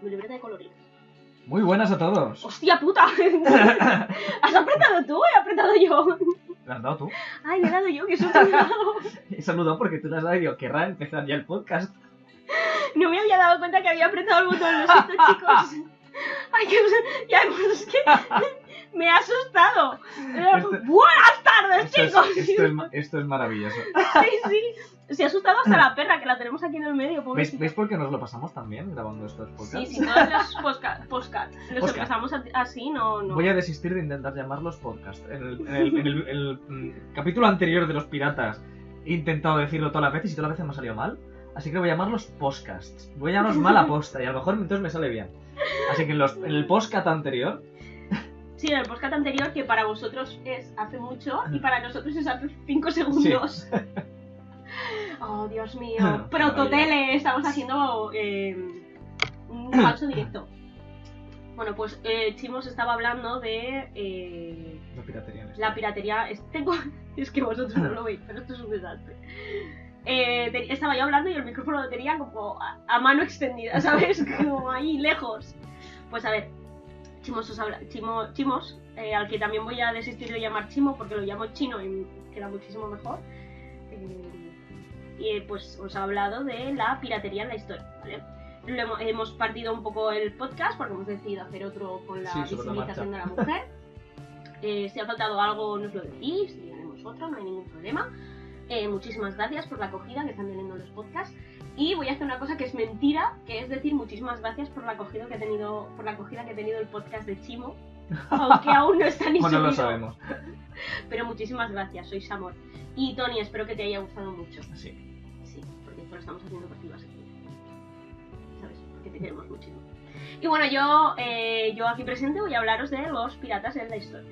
mi libreta de colorines. Muy buenas a todos. ¡Hostia puta! ¿Has apretado tú o he apretado yo? ¿Le has dado tú? Ay, le he dado yo, que susto me he dado. He saludado porque tú le has dado y digo, querrá empezar ya el podcast. No me había dado cuenta que había apretado el botón, lo siento, chicos. Ay, que ya es que me ha asustado. Buenas tardes, chicos. Esto es maravilloso. Sí. Se ha asustado hasta la perra, que la tenemos aquí en el medio, pobrecita. ¿Veis por qué nos lo pasamos tan bien grabando estos podcasts? Sí, todos los podcasts. Los empezamos así, no. Voy a desistir de intentar llamarlos podcast. En el capítulo anterior de los piratas he intentado decirlo todas las veces y todas las veces me ha salido mal. Así que voy a llamarlos podcasts. Voy a llamarlos mal a posta y a lo mejor entonces me sale bien. Así que en el podcast anterior... Sí, en el podcast anterior, que para vosotros es hace mucho y para nosotros es hace 5 segundos. Sí. Oh, Dios mío. Prototele, estamos haciendo un falso directo. Bueno, pues Chimos estaba hablando de... la piratería. Es que vosotros no lo veis, pero esto es un desastre. Estaba yo hablando y el micrófono lo tenía como a mano extendida, ¿sabes? Como ahí lejos. Pues a ver, Chimos, al que también voy a desistir de llamar Chimo porque lo llamo Chino y queda muchísimo mejor. Y pues os ha hablado de la piratería en la historia, ¿vale? Hemos partido un poco el podcast porque hemos decidido hacer otro con la visibilización de la mujer. Si ha faltado algo nos lo decís y haremos otro, no hay ningún problema. Muchísimas gracias por la acogida que están teniendo los podcasts. Y voy a hacer una cosa que es mentira, que es decir muchísimas gracias por la acogida que ha tenido el podcast de Chimo, aunque aún no está ni subido. Bueno, lo sabemos. Pero muchísimas gracias, sois amor. Y Tony, espero que te haya gustado mucho. Sí, porque esto lo estamos haciendo por ti, vas aquí. ¿Sabes? Porque te queremos muchísimo. Y bueno, yo aquí presente voy a hablaros de los piratas en la historia.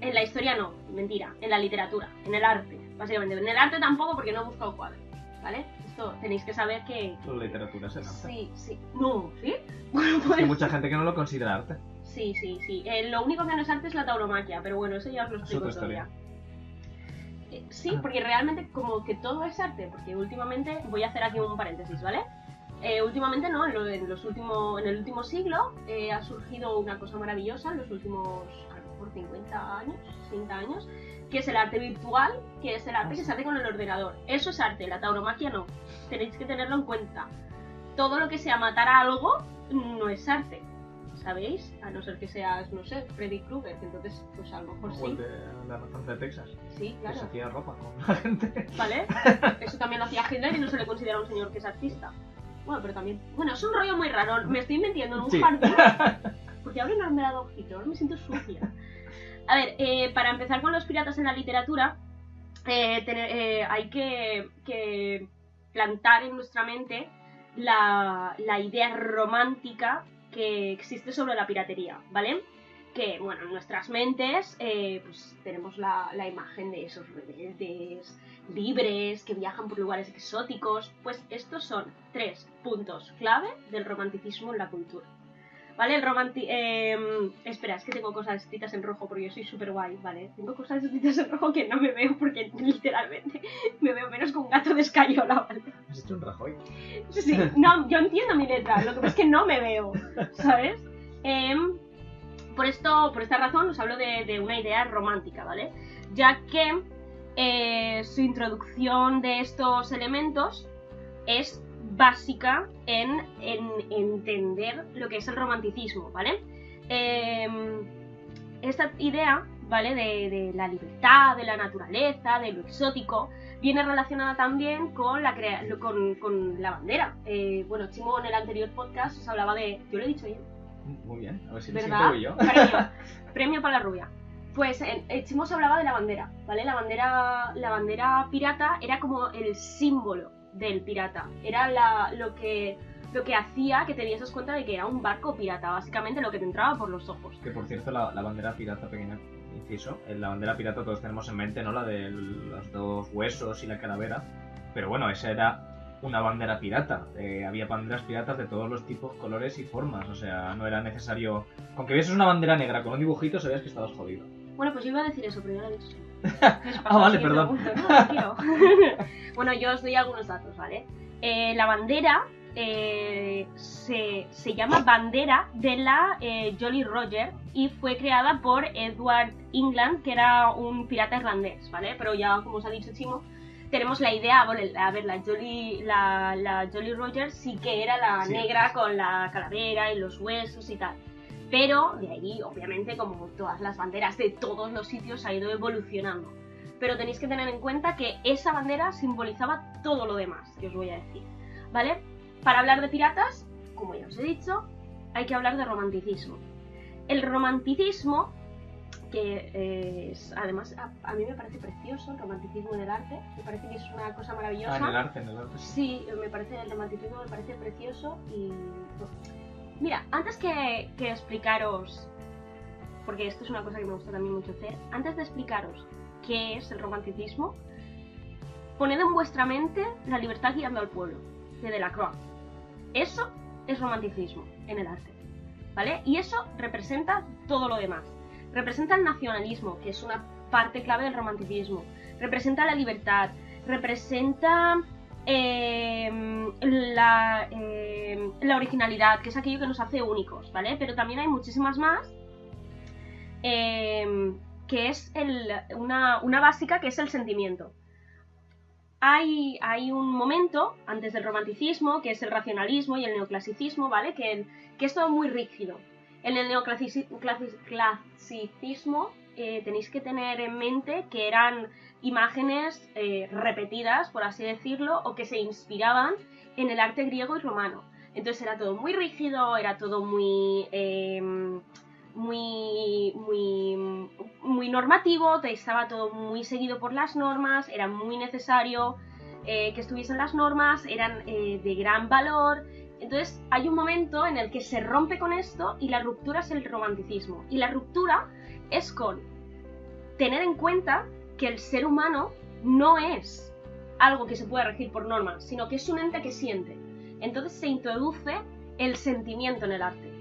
En la historia no, mentira, en la literatura, en el arte, básicamente. En el arte tampoco porque no he buscado cuadros, ¿vale? Esto tenéis que saber que... La literatura es el arte. Sí. No, ¿sí? Bueno, pues... Hay mucha gente que no lo considera arte. Sí. Lo único que no es arte es la tauromaquia, pero bueno, eso ya os lo explico otro día. Sí, porque realmente como que todo es arte, porque últimamente, voy a hacer aquí un paréntesis, ¿vale? Últimamente no, en el último siglo ha surgido una cosa maravillosa, en los últimos, por 50 años, que es el arte virtual, que es el arte que se hace con el ordenador. Eso es arte, la tauromaquia no. Tenéis que tenerlo en cuenta. Todo lo que sea matar a algo no es arte, ¿sabéis? A no ser que seas, no sé, Freddy Krueger, que entonces, pues a lo mejor sí. De la matanza de Texas. Sí, claro. Que se hacía ropa con la gente. ¿Vale? Eso también lo hacía Hitler y no se le considera un señor que es artista. Bueno, pero también... Bueno, es un rollo muy raro. Me estoy metiendo en un jardín. Porque ahora no me ha dado Hitler, ahora me siento sucia. A ver, para empezar con los piratas en la literatura, hay que plantar en nuestra mente la idea romántica que existe sobre la piratería, ¿vale? Que, bueno, en nuestras mentes pues tenemos la imagen de esos rebeldes libres que viajan por lugares exóticos. Pues estos son 3 puntos clave del romanticismo en la cultura, ¿vale? Espera, es que tengo cosas escritas en rojo porque yo soy súper guay, ¿vale? Tengo cosas escritas en rojo que no me veo porque literalmente me veo menos que un gato de escayola, ¿vale? ¿Has hecho un Rajoy? Sí, no, yo entiendo mi letra, lo que pasa es que no me veo, ¿sabes? Por esta razón os hablo de una idea romántica, ¿vale? Ya que su introducción de estos elementos es básica en entender lo que es el romanticismo, ¿vale? Esta idea, ¿vale? De la libertad, de la naturaleza, de lo exótico, viene relacionada también con la bandera. Bueno, Chimo en el anterior podcast os hablaba de... Yo lo he dicho bien. Muy bien, a ver si ¿verdad? lo siento yo. Premio para la rubia. Pues Chimo os hablaba de la bandera, ¿vale? La bandera pirata era como el símbolo del pirata. Era lo que hacía que te dieses cuenta de que era un barco pirata, básicamente lo que te entraba por los ojos. Que por cierto, la bandera pirata, pequeña inciso, la bandera pirata todos tenemos en mente, ¿no? La de los 2 huesos y la calavera. Pero bueno, esa era una bandera pirata. Había banderas piratas de todos los tipos, colores y formas. O sea, no era necesario... Con que vieses una bandera negra con un dibujito sabías que estabas jodido. Bueno, pues yo iba a decir eso, pero yo lo he dicho. Vale, perdón. No, bueno, yo os doy algunos datos, ¿vale? La bandera se se llama bandera de la Jolly Roger y fue creada por Edward England, que era un pirata irlandés, ¿vale? Pero ya, como os ha dicho Chimo, tenemos la idea, a ver, la Jolly Roger sí que era la negra con la calavera y los huesos y tal. Pero de ahí, obviamente, como todas las banderas de todos los sitios, ha ido evolucionando. Pero tenéis que tener en cuenta que esa bandera simbolizaba todo lo demás que os voy a decir, ¿vale? Para hablar de piratas, como ya os he dicho, hay que hablar de romanticismo. El romanticismo, que es, además a mí me parece precioso el romanticismo en el arte, me parece que es una cosa maravillosa. En el arte. Sí, el romanticismo me parece precioso y... Mira, antes que explicaros, porque esto es una cosa que me gusta también mucho hacer, antes de explicaros qué es el romanticismo, poned en vuestra mente La libertad guiando al pueblo, de Delacroix. Eso es romanticismo en el arte, ¿vale? Y eso representa todo lo demás. Representa el nacionalismo, que es una parte clave del romanticismo. Representa la libertad. Representa la originalidad, que es aquello que nos hace únicos, ¿vale? Pero también hay muchísimas más, que es una básica, que es el sentimiento. Hay un momento antes del romanticismo, que es el racionalismo y el neoclasicismo, ¿vale? Que es todo muy rígido. En el neoclasicismo tenéis que tener en mente que eran imágenes repetidas, por así decirlo, o que se inspiraban en el arte griego y romano. Entonces era todo muy rígido, era todo muy normativo, estaba todo muy seguido por las normas, era muy necesario que estuviesen las normas, eran de gran valor. Entonces hay un momento en el que se rompe con esto y la ruptura es el romanticismo. Y la ruptura es con tener en cuenta que el ser humano no es algo que se pueda regir por normas, sino que es un ente que siente. Entonces se introduce el sentimiento en el arte.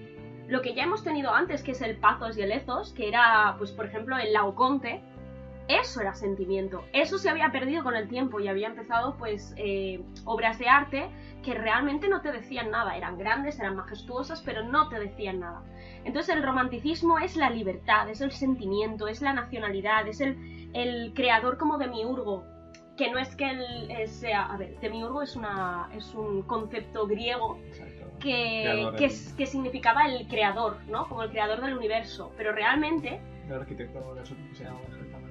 Lo que ya hemos tenido antes, que es el pathos y el ethos, que era, pues por ejemplo, el Laoconte, eso era sentimiento. Eso se había perdido con el tiempo y había empezado, pues, obras de arte que realmente no te decían nada. Eran grandes, eran majestuosas, pero no te decían nada. Entonces el romanticismo es la libertad, es el sentimiento, es la nacionalidad, es el creador como demiurgo. Que no es que él sea... A ver, demiurgo es un concepto griego. Exacto. Que significaba el creador, ¿no? Como el creador del universo. Pero realmente... El arquitecto del universo se llama exactamente.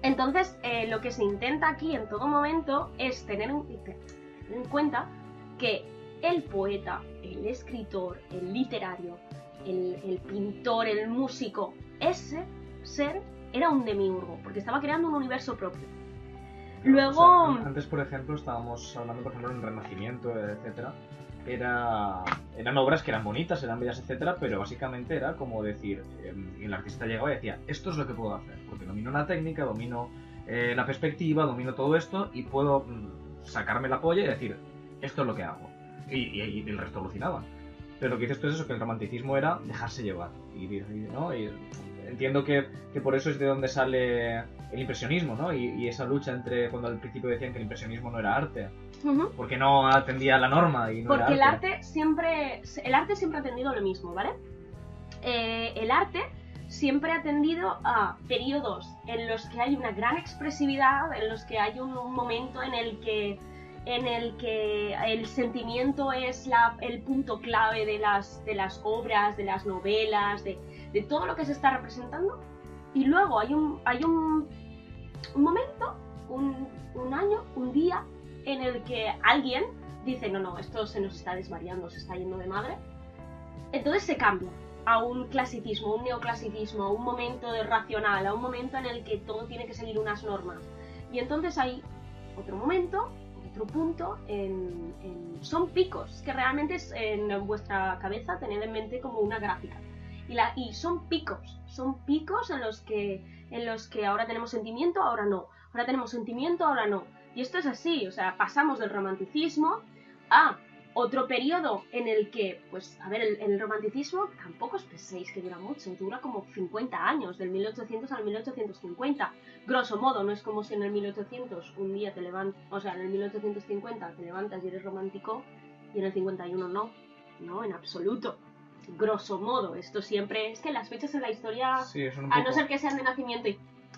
Entonces, lo que se intenta aquí en todo momento es tener en cuenta que el poeta, el escritor, el literario, el pintor, el músico, ese ser era un demiurgo, porque estaba creando un universo propio. Luego... O sea, antes, por ejemplo, estábamos hablando, por ejemplo, en el Renacimiento, etcétera. Eran obras que eran bonitas, eran bellas, etcétera, pero básicamente era como decir, el artista llegaba y decía, esto es lo que puedo hacer, porque domino la técnica, domino la perspectiva, domino todo esto y puedo sacarme la polla y decir, esto es lo que hago. Y el resto alucinaba. Pero lo que dices tú es eso, que el romanticismo era dejarse llevar. ¿No? Y entiendo que por eso es de donde sale el impresionismo, ¿no? Y esa lucha entre cuando al principio decían que el impresionismo no era arte. Porque no atendía a la norma y no porque era arte. El arte siempre ha atendido lo mismo, ¿vale? El arte siempre ha atendido a periodos en los que hay una gran expresividad, en los que hay un momento en el que el sentimiento es el punto clave de las obras, de las novelas, de todo lo que se está representando. Y luego hay un momento, un año, un día, en el que alguien dice, no, esto se nos está desvariando, se está yendo de madre. Entonces se cambia a un clasicismo, un neoclasicismo, a un momento racional, a un momento en el que todo tiene que seguir unas normas. Y entonces hay otro momento, otro punto, son picos, que realmente es en vuestra cabeza tened en mente como una gráfica. Y son picos en los que ahora tenemos sentimiento, ahora no. Ahora tenemos sentimiento, ahora no. Y esto es así, o sea, pasamos del romanticismo a otro periodo en el que, pues, a ver, el romanticismo tampoco os penséis que dura mucho, dura como 50 años, del 1800 al 1850, grosso modo. No es como si en el 1800 un día te levantas, o sea, en el 1850 te levantas y eres romántico y en el 51 no. No, en absoluto. Grosso modo, esto siempre es que las fechas en la historia, Sí, son un a poco... no ser que sean de nacimiento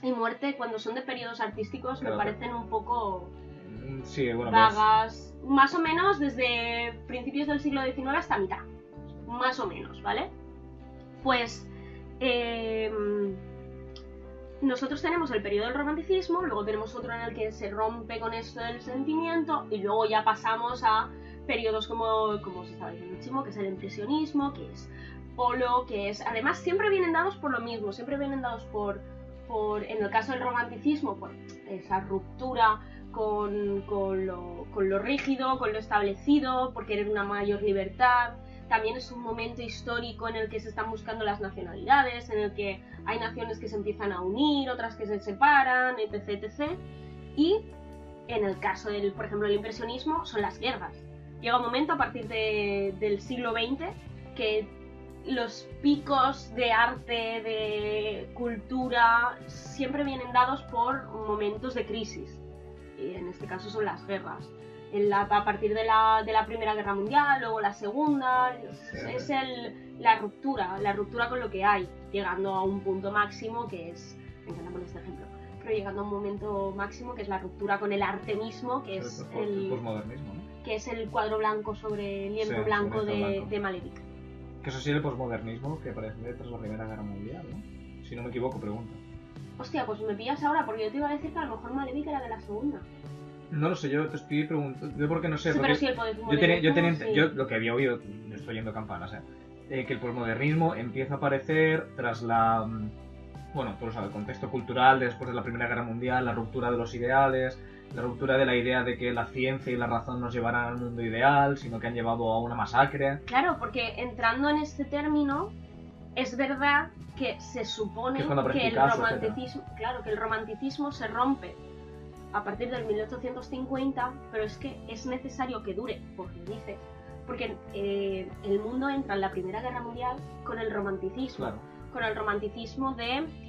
y muerte, cuando son de periodos artísticos Claro, me parecen un poco Sí, bueno, vagas, más o menos desde principios del siglo XIX hasta mitad, más o menos, ¿vale? Pues nosotros tenemos el periodo del romanticismo, luego tenemos otro en el que se rompe con esto del sentimiento y luego ya pasamos a periodos como se estaba diciendo muchísimo, que es el impresionismo, que es Polo, que es... Además siempre vienen dados por lo mismo, siempre vienen dados por en el caso del romanticismo, por esa ruptura con lo rígido, con lo establecido, por querer una mayor libertad. También es un momento histórico en el que se están buscando las nacionalidades, en el que hay naciones que se empiezan a unir, otras que se separan, etc, etc. Y en el caso del, por ejemplo, del impresionismo, son las guerras. Llega un momento a partir del siglo XX que los picos de arte, de cultura, siempre vienen dados por momentos de crisis. Y en este caso son las guerras. A partir de la Primera Guerra Mundial, luego la Segunda, es la ruptura con lo que hay, llegando a un punto máximo que es, me encanta poner este ejemplo, pero llegando a un momento máximo que es la ruptura con el arte mismo, que es el posmodernismo, ¿no? Que es el cuadro blanco sobre lienzo blanco de Malevich. Que eso sí, el posmodernismo que aparece tras la Primera Guerra Mundial, ¿no? Si no me equivoco, pregunta. Hostia, pues me pillas ahora, porque yo te iba a decir que a lo mejor Malevich era de la Segunda. No lo sé, yo te estoy preguntando, yo porque no sé. Sí, pero sí, el posmodernismo, yo lo que había oído, estoy oyendo campanas, que el posmodernismo empieza a aparecer tras bueno, tú lo sabes, el contexto cultural después de la Primera Guerra Mundial, la ruptura de los ideales, la ruptura de la idea de que la ciencia y la razón nos llevarán al mundo ideal, sino que han llevado a una masacre. Claro, porque entrando en este término, es verdad que se supone que el romanticismo, claro, que el romanticismo se rompe a partir del 1850, pero es que es necesario que dure, dices, porque el mundo entra en la Primera Guerra Mundial con el romanticismo, claro. Con el romanticismo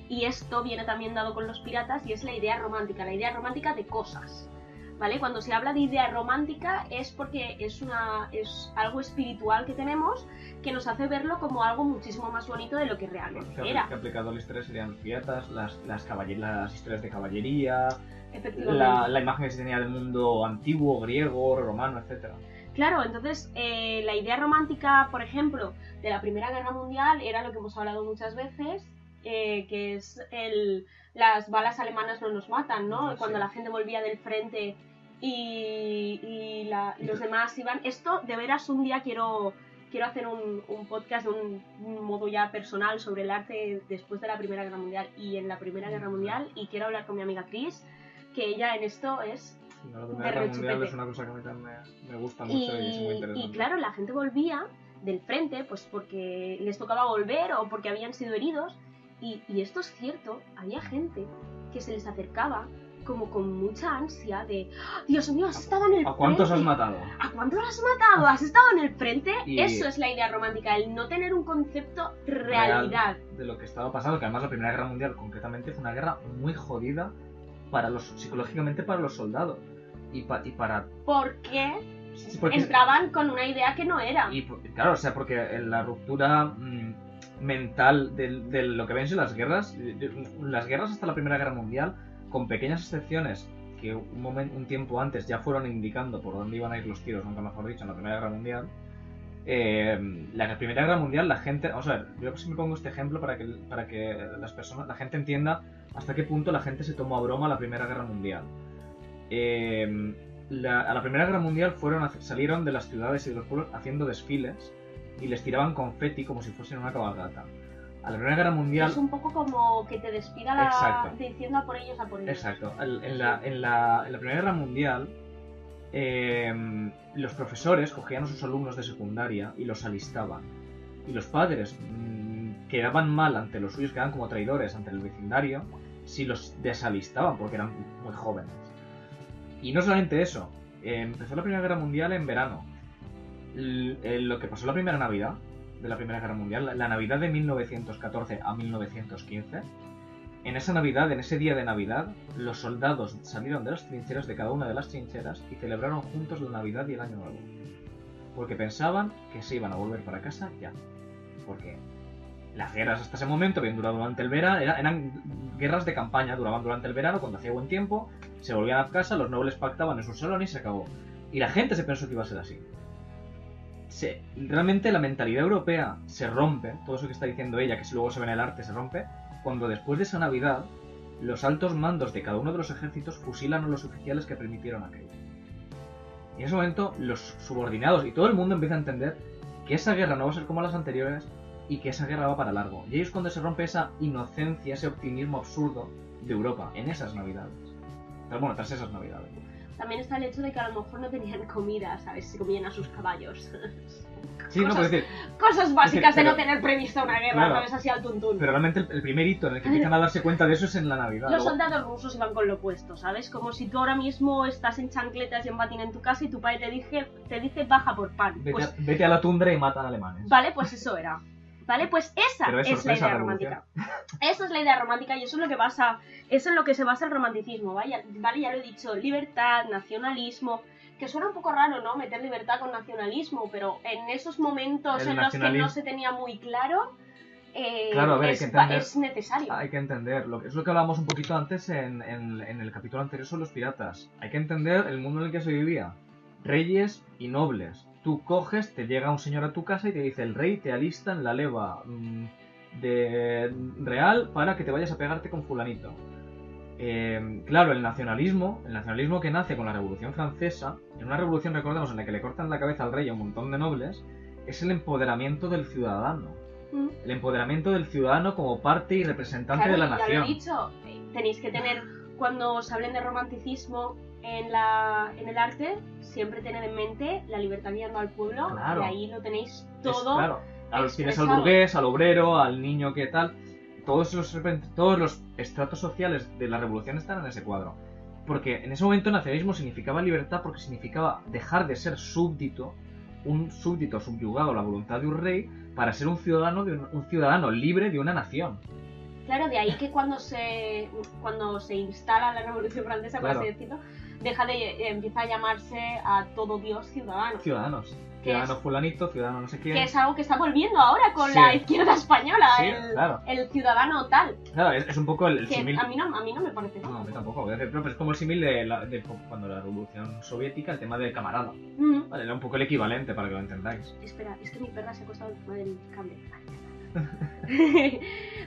y esto viene también dado con los piratas, y es la idea romántica de cosas, ¿vale? Cuando se habla de idea romántica es porque es algo espiritual que tenemos que nos hace verlo como algo muchísimo más bonito de lo que realmente era. Que aplicado a la historia serían piratas, las historias de caballería, Efectivamente. la imagen que se tenía del mundo antiguo, griego, romano, etcétera. Claro, entonces la idea romántica, por ejemplo, de la Primera Guerra Mundial era lo que hemos hablado muchas veces, que es las balas alemanas no nos matan, ¿no? Sí. Cuando la gente volvía del frente y los demás iban... Esto, de veras, un día quiero hacer un podcast de un modo ya personal sobre el arte después de la Primera Guerra Mundial y en la Primera Guerra Mundial, y quiero hablar con mi amiga Chris, que ella en esto es... La Primera Guerra Mundial es una cosa que a mí también me gusta mucho y es muy interesante. Y claro, la gente volvía del frente pues porque les tocaba volver o porque habían sido heridos, y esto es cierto, había gente que se les acercaba como con mucha ansia de ¡oh, Dios mío, has estado en el frente! ¿A cuántos has matado? ¿A cuántos has matado? ¿Has estado en el frente? Y eso es la idea romántica, el no tener un concepto realidad de lo que estaba pasando, que además la Primera Guerra Mundial concretamente fue una guerra muy jodida psicológicamente para los soldados y para... Porque entraban con una idea que no era. Y claro, o sea, porque la ruptura mental de lo que ven son las guerras hasta la Primera Guerra Mundial, con pequeñas excepciones que un tiempo antes ya fueron indicando por dónde iban a ir los tiros, nunca mejor dicho, en la Primera Guerra Mundial. La Primera Guerra Mundial, la gente, vamos a ver, yo siempre pongo este ejemplo para que la gente entienda hasta qué punto la gente se tomó a broma la Primera Guerra Mundial. A la Primera Guerra Mundial salieron de las ciudades y de los pueblos haciendo desfiles y les tiraban confeti como si fuesen una cabalgata. A la Primera Guerra Mundial... Es un poco como que te despida diciendo a por ellos, a por ellos. Exacto. En la Primera Guerra Mundial, los profesores cogían a sus alumnos de secundaria y los alistaban. Y los padres quedaban mal ante los suyos, quedaban como traidores ante el vecindario si los desalistaban porque eran muy jóvenes. Y no solamente eso, empezó la Primera Guerra Mundial en verano. Lo que pasó la primera Navidad de la Primera Guerra Mundial, la Navidad de 1914 a 1915, en esa Navidad, en ese día de Navidad, los soldados salieron de las trincheras de cada una de las trincheras y celebraron juntos la Navidad y el Año Nuevo. porque pensaban que se iban a volver para casa ya. Porque las guerras hasta ese momento habían durado durante el verano, eran guerras de campaña, duraban durante el verano, cuando hacía buen tiempo, se volvían a casa, los nobles pactaban en su salón y se acabó. Y la gente se pensó que iba a ser así. Realmente la mentalidad europea se rompe, todo eso que está diciendo ella, que si luego se ve en el arte, se rompe, cuando después de esa Navidad, los altos mandos de cada uno de los ejércitos fusilan a los oficiales que permitieron aquello. Y en ese momento, los subordinados y todo el mundo empieza a entender que esa guerra no va a ser como las anteriores y que esa guerra va para largo. Y ahí es cuando se rompe esa inocencia, ese optimismo absurdo de Europa en esas Navidades. Pero bueno, tras esas Navidades. También está el hecho de que a lo mejor no tenían comida, ¿sabes? Se comían a sus caballos. Sí, no, puedo decir. Cosas básicas pero, de no tener prevista una guerra, claro, ¿sabes? Así al tuntún. Pero realmente el primer hito en el que empiezan a darse cuenta de eso es en la Navidad. Los soldados rusos iban con lo opuesto, ¿sabes? Como si tú ahora mismo estás en chancletas y en batín en tu casa y tu padre te dice baja por pan. Vete a la tundra y matan alemanes. Vale, pues eso era. ¿Vale? Pues esa es la idea romántica. Esa es la idea romántica y eso es lo que pasa, eso es en lo que se basa el romanticismo, ¿vale? Ya lo he dicho, libertad, nacionalismo, que suena un poco raro, ¿no? Meter libertad con nacionalismo, pero en esos momentos en los que no se tenía muy claro, claro, a ver, es necesario. Hay que entender, es lo que hablábamos un poquito antes en el capítulo anterior sobre los piratas. Hay que entender el mundo en el que se vivía. Reyes y nobles. Tú coges, te llega un señor a tu casa y te dice: el rey te alista en la leva de real para que te vayas a pegarte con fulanito. Claro, el nacionalismo que nace con la Revolución Francesa, en una revolución, recordemos, en la que le cortan la cabeza al rey a un montón de nobles, es el empoderamiento del ciudadano. El empoderamiento del ciudadano como parte y representante de la nación. Ya lo he dicho, tenéis que tener, cuando os hablen de romanticismo en el arte, siempre tened en mente la libertad guiando al pueblo, claro. Y ahí lo tenéis todo. Claro, tienes al burgués, al obrero, al niño que tal. Todos los estratos sociales de la revolución están en ese cuadro. Porque en ese momento el nacionalismo significaba libertad, porque significaba dejar de ser súbdito, un súbdito subyugado a la voluntad de un rey, para ser un ciudadano libre de una nación. Claro, de ahí que cuando se instala la Revolución Francesa, por así decirlo, empieza a llamarse a todo Dios ciudadanos. Ciudadano fulanito, ciudadano no sé quién. Que es algo que está volviendo ahora con la izquierda española, claro. El ciudadano tal. Claro, es un poco el símil. A mí no me parece. No, a mí tampoco. Pero es como el símil de cuando la Revolución Soviética, el tema del camarada. Vale, era un poco el equivalente para que lo entendáis. Espera, es que mi perra se ha acostado encima del cable.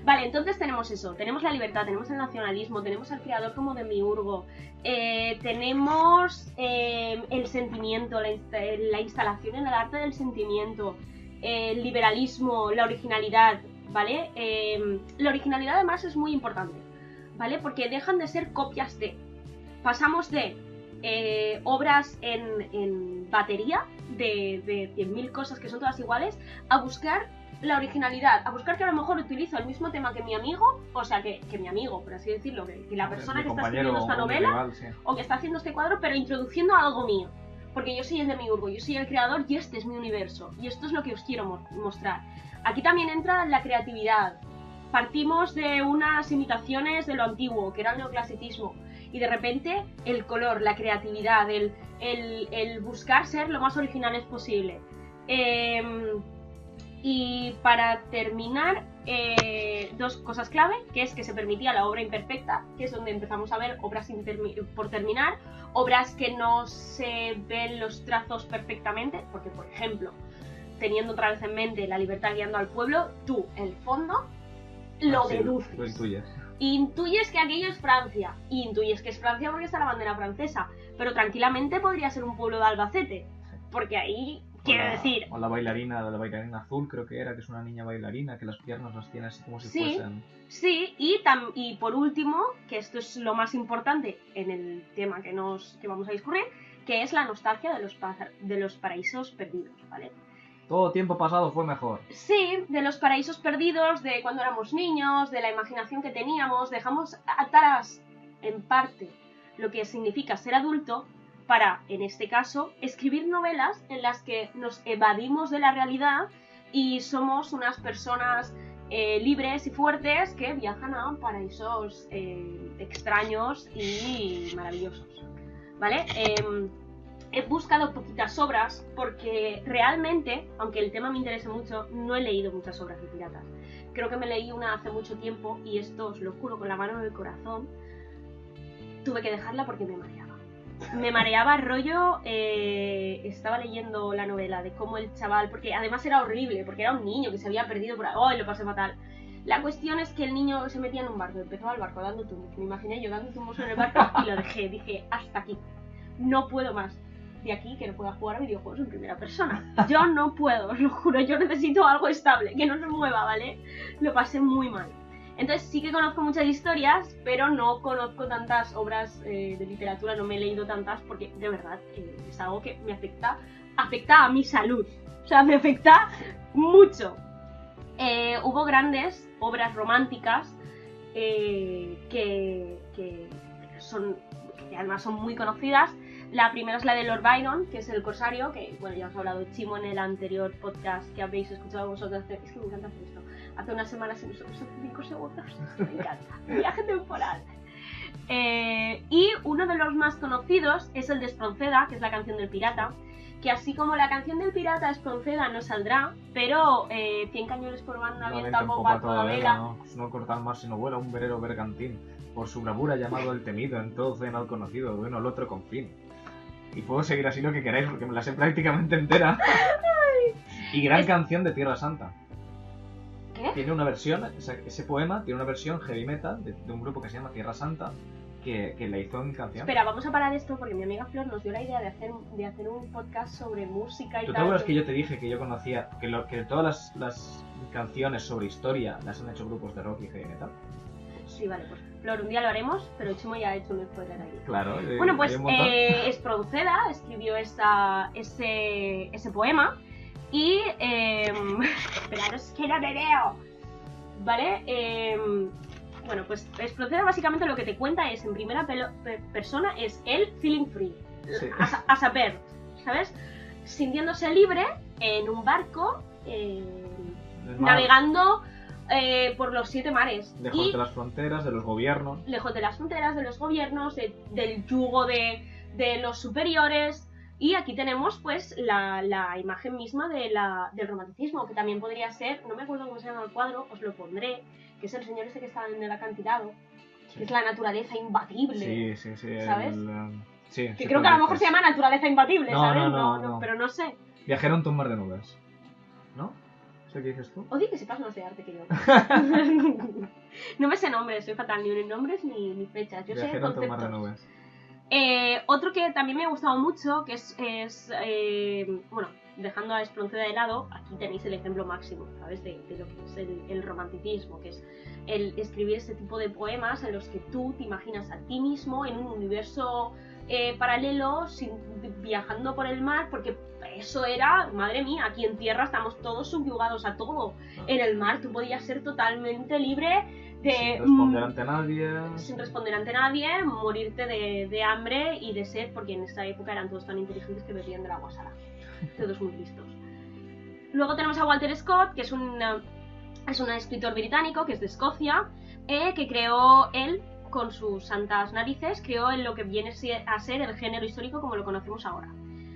Vale, entonces tenemos eso, tenemos la libertad, tenemos el nacionalismo, tenemos al creador como demiurgo, tenemos el sentimiento, la instalación en el arte del sentimiento, el liberalismo, la originalidad, ¿vale? La originalidad además es muy importante, ¿vale? Porque dejan de ser copias de... Pasamos de obras en batería de 100.000 cosas que son todas iguales a buscar la originalidad, a buscar que a lo mejor utilizo el mismo tema que mi amigo, o sea, que mi amigo, por así decirlo, que la persona que está escribiendo esta novela rival, sí. O que está haciendo este cuadro, pero introduciendo algo mío. Porque yo soy el demiurgo, yo soy el creador y este es mi universo. Y esto es lo que os quiero mostrar. Aquí también entra la creatividad. Partimos de unas imitaciones de lo antiguo, que era el neoclasicismo. Y de repente el color, la creatividad, el buscar ser lo más originales posible. Y para terminar, dos cosas clave, que es que se permitía la obra imperfecta, que es donde empezamos a ver obras por terminar, obras que no se ven los trazos perfectamente, porque por ejemplo, teniendo otra vez en mente la libertad guiando al pueblo, tú, el fondo, lo deduces. Lo intuyes. Intuyes que aquello es Francia, y intuyes que es Francia porque está la bandera francesa, pero tranquilamente podría ser un pueblo de Albacete, porque ahí... Quiero decir... O la bailarina azul, creo que era, que es una niña bailarina, que las piernas las tiene así como si fuesen... Sí, y por último, que esto es lo más importante en el tema que vamos a discurrir, que es la nostalgia de los paraísos perdidos, ¿vale? Todo tiempo pasado fue mejor. Sí, de los paraísos perdidos, de cuando éramos niños, de la imaginación que teníamos, dejamos atrás, en parte, lo que significa ser adulto, para, en este caso, escribir novelas en las que nos evadimos de la realidad y somos unas personas libres y fuertes que viajan a paraísos extraños y maravillosos, ¿vale? he buscado poquitas obras porque realmente, aunque el tema me interese mucho, no he leído muchas obras de piratas. Creo que me leí una hace mucho tiempo y esto os lo juro con la mano en el corazón, tuve que dejarla porque me mareaba. Me mareaba rollo, estaba leyendo la novela de cómo el chaval, porque además era horrible, porque era un niño que se había perdido por ahí, ¡oh! Lo pasé fatal. La cuestión es que el niño se metía en un barco, empezaba al barco dando tumbos, me imaginé yo dando tumbos en el barco y lo dejé, dije, hasta aquí, no puedo más. De aquí que no pueda jugar a videojuegos en primera persona. Yo no puedo, os lo juro, yo necesito algo estable, que no se mueva, ¿vale? Lo pasé muy mal. Entonces sí que conozco muchas historias, pero no conozco tantas obras de literatura, no me he leído tantas porque de verdad es algo que me afecta a mi salud. O sea, me afecta mucho. Hubo grandes obras románticas que además son muy conocidas. La primera es la de Lord Byron, que es El Corsario, que bueno, ya os he hablado Chimo en el anterior podcast que habéis escuchado vosotros. Es que me encanta hacer esto. Hace unas semanas y nosotros hace 5 segundos. Me encanta. Viaje temporal. Y uno de los más conocidos es el de Espronceda, que es la canción del pirata. Que así como la canción del pirata Espronceda no saldrá, pero 100 cañones por banda, avientan bomba a toda vela. No cortar más sino vuela un velero bergantín. Por su bravura llamado el temido, en todo océano conocido, de uno al otro confín. Y puedo seguir así lo que queráis porque me la sé prácticamente entera. Y gran canción de Tierra Santa. ¿Qué? Tiene una versión, ese poema tiene una versión heavy metal de un grupo que se llama Tierra Santa que la hizo en canción. Espera, vamos a parar esto porque mi amiga Flor nos dio la idea de hacer un podcast sobre música y tal. ¿Tú te acuerdas que yo te dije que yo conocía que todas las canciones sobre historia las han hecho grupos de rock y heavy metal? Sí, vale, pues Flor, un día lo haremos, pero Chimo ya ha hecho un spoiler ahí. Claro. Bueno, pues Espronceda escribió ese poema y... esperaros que no me veo. ¿Vale? Bueno, pues Espronceda básicamente lo que te cuenta es, en primera persona, es él feeling free. Sí. A saber, ¿sabes? Sintiéndose libre en un barco, navegando... por los 7 mares. Lejos de las fronteras, de los gobiernos. Lejos de las fronteras, de los gobiernos, del yugo de los superiores. Y aquí tenemos pues la imagen misma del romanticismo, que también podría ser, no me acuerdo cómo se llama el cuadro, os lo pondré, que es el señor ese que está en el acantilado, sí. Que es la naturaleza imbatible. Sí. ¿Sabes? Sí, que creo que a lo mejor se llama naturaleza imbatible, ¿sabes? No, pero no sé. Viajero en un mar de nubes. ¿No? ¿Qué dices tú? Odio que sepas más de arte que yo. No me sé nombres, soy fatal, ni nombres ni fechas. Yo sé conceptos. Otro que también me ha gustado mucho, que es bueno, dejando a Espronceda de lado, aquí tenéis el ejemplo máximo, ¿sabes? De lo que es el romanticismo, que es el escribir este tipo de poemas en los que tú te imaginas a ti mismo en un universo paralelo, viajando por el mar, porque eso era, madre mía, aquí en tierra estamos todos subyugados a todo. En el mar tú podías ser totalmente libre de... Sin responder ante nadie. Sin responder ante nadie, morirte de hambre y de sed, porque en esta época eran todos tan inteligentes que bebían del agua salada. Todos muy listos. Luego tenemos a Walter Scott, que es un escritor británico, que es de Escocia, que creó él, con sus santas narices, creó en lo que viene a ser el género histórico como lo conocemos ahora.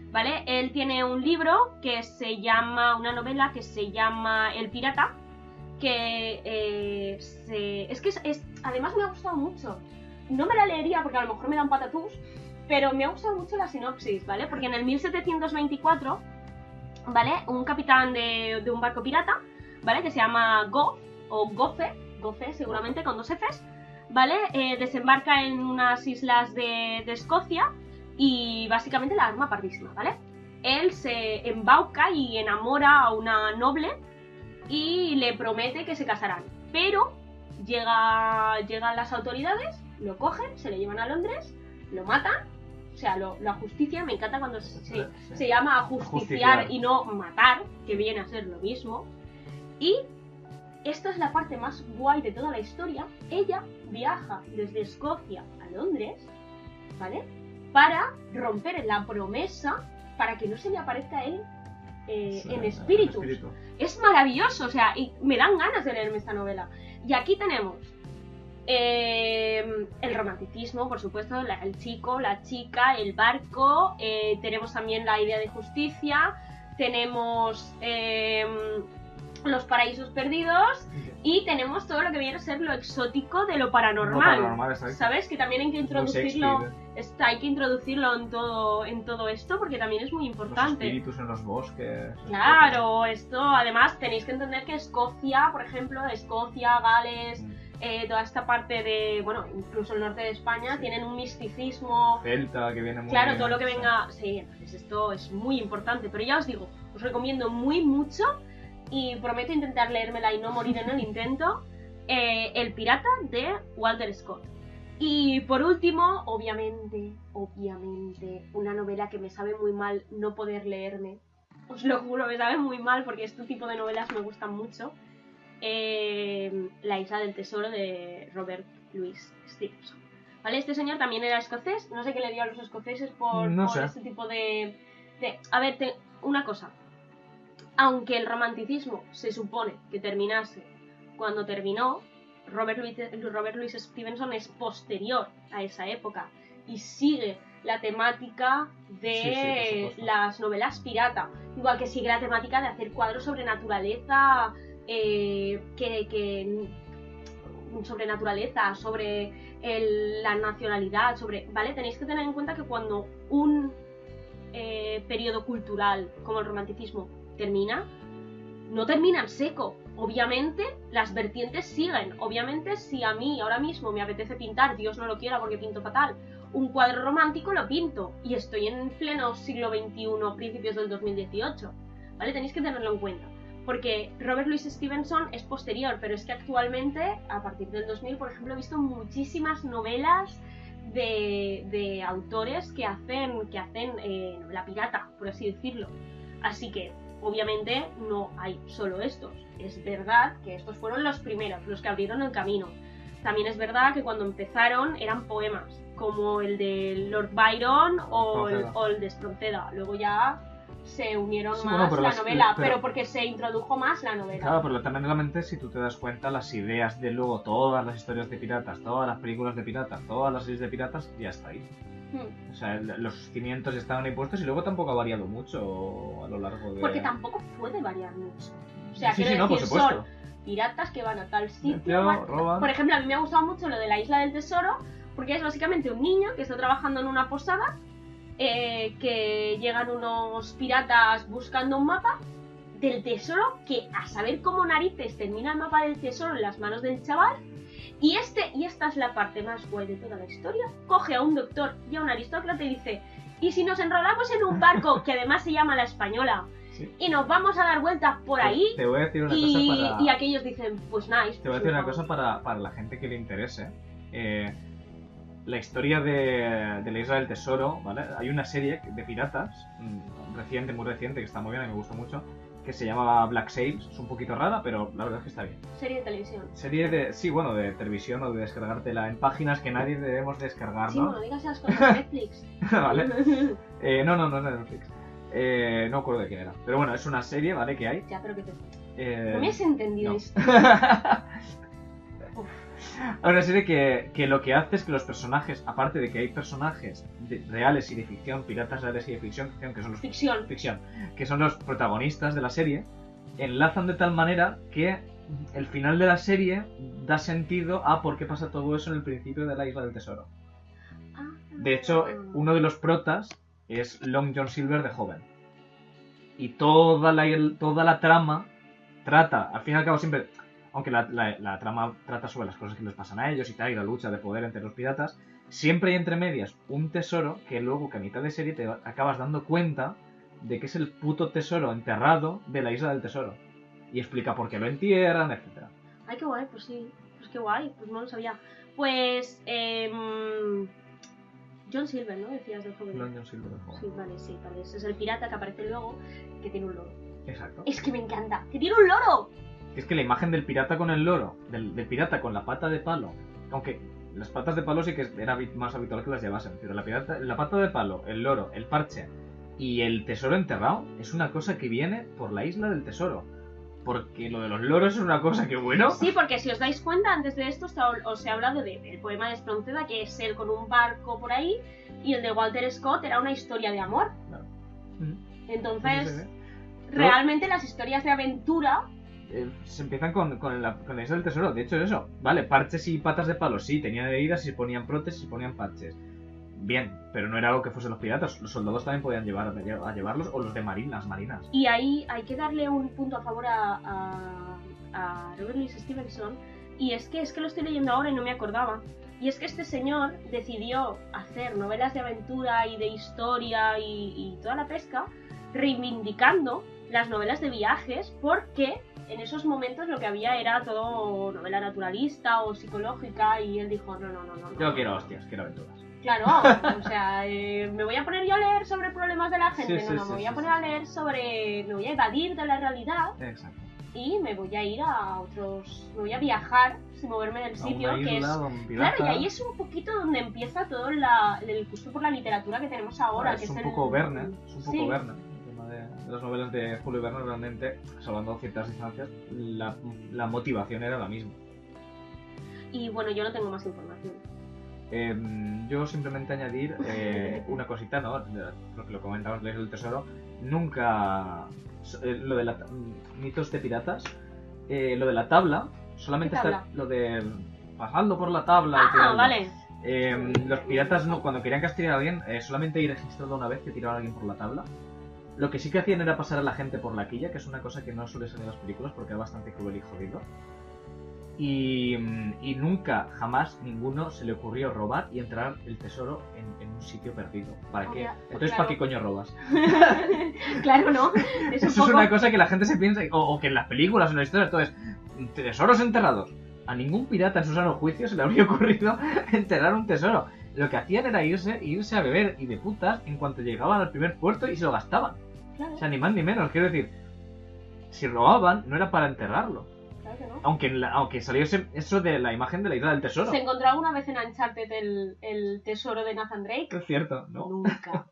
¿Vale? Él tiene un libro que se llama, una novela que se llama El Pirata, que además me ha gustado mucho. No me la leería porque a lo mejor me dan patatús, pero me ha gustado mucho la sinopsis, ¿vale? Porque en el 1724, ¿vale? Un capitán de un barco pirata, ¿vale? Que se llama Goff, o Goffe seguramente con 2 Fs, ¿vale? Desembarca en unas islas de Escocia y básicamente la arma pardísima, ¿vale? Él se embauca y enamora a una noble y le promete que se casarán, pero llegan las autoridades, lo cogen, se le llevan a Londres, lo matan, o sea, lo ajustician. Me encanta cuando se llama ajusticiar y no matar, que viene a ser lo mismo. Y esta es la parte más guay de toda la historia. Ella viaja desde Escocia a Londres, ¿vale? Para romper la promesa, para que no se le aparezca a él en espíritus. Es maravilloso, o sea, y me dan ganas de leerme esta novela. Y aquí tenemos El romanticismo, por supuesto, el chico, la chica, el barco, tenemos también la idea de justicia, tenemos los paraísos perdidos y tenemos todo lo que viene a ser lo exótico de lo paranormal, ¿sabes? Que también hay que introducirlo, hay que introducirlo en todo esto porque también es muy importante. Los espíritus en los bosques. Claro, esto, además tenéis que entender que Escocia, por ejemplo, Escocia, Gales, toda esta parte de, bueno, incluso el norte de España, tienen un misticismo celta que viene muy claro, bien, todo lo que venga, sí, entonces esto es muy importante, pero ya os digo, os recomiendo mucho y prometo intentar leérmela y no morir en el intento, El pirata de Walter Scott. Y por último, obviamente, una novela que me sabe muy mal no poder leerme, os lo juro, me sabe muy mal porque este tipo de novelas me gustan mucho. La isla del tesoro de Robert Louis Stevenson. ¿Vale? Este señor también era escocés, no sé qué le dio a los escoceses por este tipo de... A ver, una cosa, aunque el romanticismo se supone que terminase cuando terminó, Robert Louis Stevenson es posterior a esa época y sigue la temática de las novelas pirata, igual que sigue la temática de hacer cuadros sobre naturaleza, sobre la nacionalidad, ¿vale? Tenéis que tener en cuenta que cuando un periodo cultural como el romanticismo termina, no termina en seco. Obviamente las vertientes siguen. Obviamente si a mí ahora mismo me apetece pintar, Dios no lo quiera porque pinto fatal, un cuadro romántico, lo pinto. Y estoy en pleno siglo XXI, principios del 2018. ¿Vale? Tenéis que tenerlo en cuenta. Porque Robert Louis Stevenson es posterior, pero es que actualmente, a partir del 2000, por ejemplo, he visto muchísimas novelas de autores que hacen novela pirata, por así decirlo. Así que, obviamente, no hay solo estos. Es verdad que estos fueron los primeros, los que abrieron el camino. También es verdad que cuando empezaron eran poemas, como el de Lord Byron o el de Espronceda. Luego ya se unieron más la novela, pero porque se introdujo más la novela. Claro, pero también realmente, si tú te das cuenta, las ideas de luego todas las historias de piratas, todas las películas de piratas, todas las series de piratas, ya está ahí. O sea, los cimientos estaban impuestos y luego tampoco ha variado mucho a lo largo de... Porque tampoco puede variar mucho. O sea, sí, quiero por decir, supuesto. son piratas que van a tal sitio... Por ejemplo, a mí me ha gustado mucho lo de la Isla del Tesoro, porque es básicamente un niño que está trabajando en una posada, que llegan unos piratas buscando un mapa del tesoro, que a saber cómo narices termina el mapa del tesoro en las manos del chaval. Y esta es la parte más guay de toda la historia. Coge a un doctor y a un aristócrata y dice: ¿y si nos enrolamos en un barco que además se llama La Española? Sí. Y nos vamos a dar vueltas por ahí. Te voy a decir una cosa para... Y aquellos dicen, pues nice. Te voy a decir una cosa para la gente que le interese. La historia de la Isla del Tesoro, ¿vale? Hay una serie de piratas, muy reciente, que está muy bien y me gusta mucho, que se llama Black Sails. Es un poquito rara, pero la verdad es que está bien. Serie de televisión. De televisión o de descargártela en páginas que nadie debemos descargar, ¿no? Sí, bueno, digas las cosas de Netflix. Vale. No es de Netflix. No me acuerdo de quién era. Pero bueno, es una serie, ¿vale? Que hay. Ya, pero que te... No me has entendido esto. Una serie que lo que hace es que los personajes, aparte de que hay personajes reales y de ficción, piratas reales y de ficción, que son los ficción, que son los protagonistas de la serie, enlazan de tal manera que el final de la serie da sentido a por qué pasa todo eso en el principio de la Isla del Tesoro. De hecho, uno de los protas es Long John Silver de joven. Y toda la trama trata, al fin y al cabo siempre... Aunque la trama trata sobre las cosas que les pasan a ellos y tal, y la lucha de poder entre los piratas, siempre hay entre medias un tesoro que luego, que a mitad de serie, te acabas dando cuenta de que es el puto tesoro enterrado de la Isla del Tesoro. Y explica por qué lo entierran, etc. Ay, qué guay, pues sí. Pues qué guay, pues no lo sabía. Pues, John Silver, ¿no? Decías del joven. John Silver del joven. Sí, vale. Ese es el pirata que aparece luego, que tiene un loro. Exacto. Es que me encanta, ¡que tiene un loro! Es que la imagen del pirata con el loro, del pirata con la pata de palo, aunque las patas de palo sí que era más habitual que las llevasen, pero la pata de palo, el loro, el parche y el tesoro enterrado es una cosa que viene por la Isla del Tesoro. porque lo de los loros es una cosa que bueno. Sí, porque si os dais cuenta, antes de esto os he hablado del poema de Espronceda, que es él con un barco por ahí, y el de Walter Scott era una historia de amor. Claro. Entonces, realmente las historias de aventura... se empiezan con la isla del tesoro. De hecho es eso. Vale, parches y patas de palo, sí, tenían heridas y se ponían prótesis y se ponían parches. Bien, pero no era algo que fuesen los piratas. Los soldados también podían a llevarlos, o los de las marinas. Y ahí hay que darle un punto a favor a Robert Louis Stevenson. Y es que lo estoy leyendo ahora y no me acordaba. Y es que este señor decidió hacer novelas de aventura y de historia y toda la pesca, reivindicando las novelas de viajes, porque en esos momentos lo que había era todo novela naturalista o psicológica, y él dijo, no. Yo quiero hostias, quiero aventuras. Claro, o sea, me voy a poner yo a leer sobre problemas de la gente, me voy a poner a leer sobre... me voy a evadir de la realidad. Exacto. Y me voy a ir a otros... me voy a viajar sin moverme del sitio, a una que isla, es... Claro, y ahí es un poquito donde empieza todo el gusto por la literatura que tenemos ahora. Es que un es poco Verne, Sí. Verne. El tema de las novelas de Julio Verne, realmente, salvando ciertas distancias, la motivación era la misma. Y bueno, yo no tengo más información. Yo simplemente añadir una cosita, ¿no? Lo que lo comentabas, leer el tesoro. Nunca... lo de mitos de piratas, lo de la tabla, solamente ¿Qué tabla? está lo de pasando por la tabla y tirando. Vale. Los piratas no, cuando querían castigar a alguien, solamente ir registrado una vez que tiraban a alguien por la tabla. Lo que sí que hacían era pasar a la gente por la quilla, que es una cosa que no suele ser en las películas porque es bastante cruel y jodido. Y nunca, jamás, ninguno se le ocurrió robar y entrar el tesoro en un sitio perdido. ¿Para qué? Entonces, claro. ¿para qué coño robas? Claro, ¿no? Eso es una cosa que la gente se piensa, o que en las películas, en las historias, todo es tesoros enterrados. A ningún pirata en su sano juicio se le habría ocurrido enterrar un tesoro. Lo que hacían era irse a beber y de putas en cuanto llegaban al primer puerto y se lo gastaban. Claro. O sea, ni más ni menos. Quiero decir, si robaban, no era para enterrarlo. Claro que no. Aunque saliese eso de la imagen de la isla del tesoro. ¿Se encontraba una vez en Uncharted el tesoro de Nathan Drake? Es cierto, ¿no? Nunca.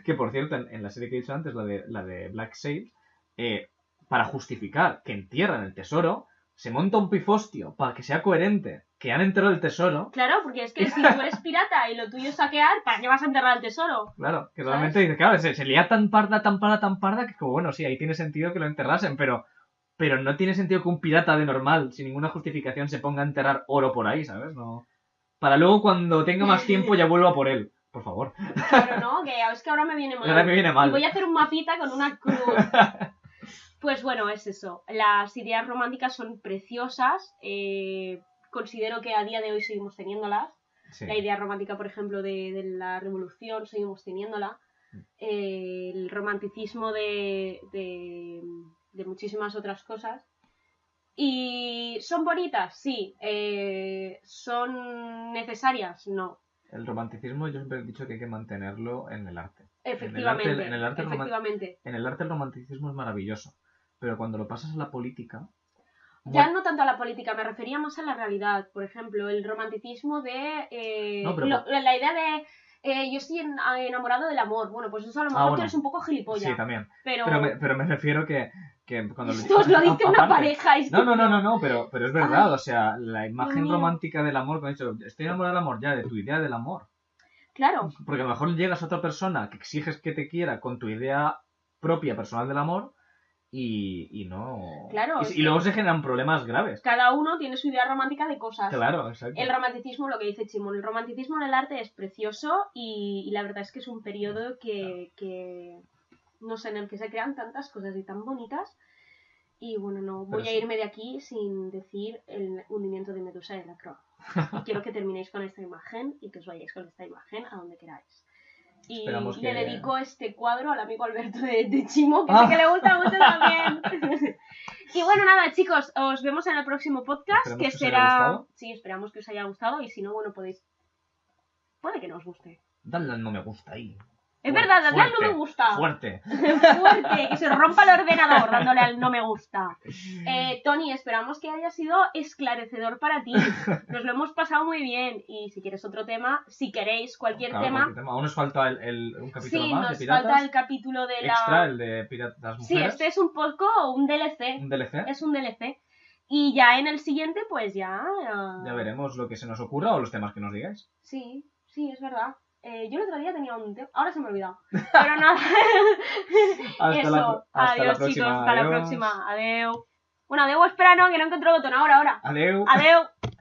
Que por cierto, en la serie que he dicho antes, la de Black Sails, para justificar que entierran el tesoro, se monta un pifostio para que sea coherente que han enterrado el tesoro. Claro, porque es que si tú eres pirata y lo tuyo es saquear, ¿para qué vas a enterrar el tesoro? Claro, que ¿sabes? realmente dice, claro, se lía tan parda, que como bueno, sí, ahí tiene sentido que lo enterrasen, pero no tiene sentido que un pirata de normal, sin ninguna justificación, se ponga a enterrar oro por ahí, ¿sabes? No. Para luego, cuando tenga más tiempo, ya vuelva por él. Por favor. Claro, ¿no? Que es que ahora me viene mal. Ahora me viene mal. Y voy a hacer un mapita con una cruz. Pues bueno, es eso. Las ideas románticas son preciosas. Considero que a día de hoy seguimos teniéndolas. Sí. La idea romántica, por ejemplo, de la revolución, seguimos teniéndola. El romanticismo de muchísimas otras cosas. ¿Y son bonitas? Sí. ¿Son necesarias? No. El romanticismo yo siempre he dicho que hay que mantenerlo en el arte. Efectivamente. En el arte el romanticismo es maravilloso. Pero cuando lo pasas a la política... Ya no tanto a la política, me refería más a la realidad. Por ejemplo, el romanticismo de... la idea de... yo estoy enamorado del amor. Bueno, pues eso a lo mejor tú eres un poco gilipollas. Sí, también. Pero me refiero que cuando esto os lo dice una pareja. No, pero es verdad. O sea, la imagen romántica del amor, como he dicho, estoy enamorado del amor ya, de tu idea del amor. Claro. Porque a lo mejor llegas a otra persona que exiges que te quiera con tu idea propia, personal del amor, y no... Claro. Y luego se generan problemas graves. Cada uno tiene su idea romántica de cosas. Claro, exacto. El romanticismo, lo que dice Chimón, el romanticismo en el arte es precioso y la verdad es que es un periodo que no sé, en el que se crean tantas cosas y tan bonitas. Y bueno, no voy a irme de aquí sin decir el hundimiento de Medusa de la Croix. Y quiero que terminéis con esta imagen y que os vayáis con esta imagen a donde queráis. Y le dedico este cuadro al amigo Alberto de Chimo, que sé que le gusta mucho también. Y bueno, nada, chicos, os vemos en el próximo podcast, esperemos que será... Sí, esperamos que os haya gustado y si no, bueno, puede que no os guste. Dale al no me gusta ahí. Es verdad, dadle al no me gusta. Fuerte. Fuerte, que se rompa el ordenador dándole al no me gusta. Tony, esperamos que haya sido esclarecedor para ti. Nos lo hemos pasado muy bien. Y si quieres otro tema, si queréis cualquier tema... Aún nos falta un capítulo sí, más de nos piratas. falta el capítulo de la... Extra, el de piratas mujeres. Sí, este es un poco un DLC. ¿Un DLC? Es un DLC. Y ya en el siguiente, pues ya... Ya veremos lo que se nos ocurra o los temas que nos digáis. Sí, es verdad. Yo el otro día tenía un tema... Ahora se me ha olvidado. Pero nada. Eso. Adiós, chicos. Hasta la próxima. Adeu. Bueno, adeu, espera, no, que no encuentro el botón. Ahora. Adeu. Adeu.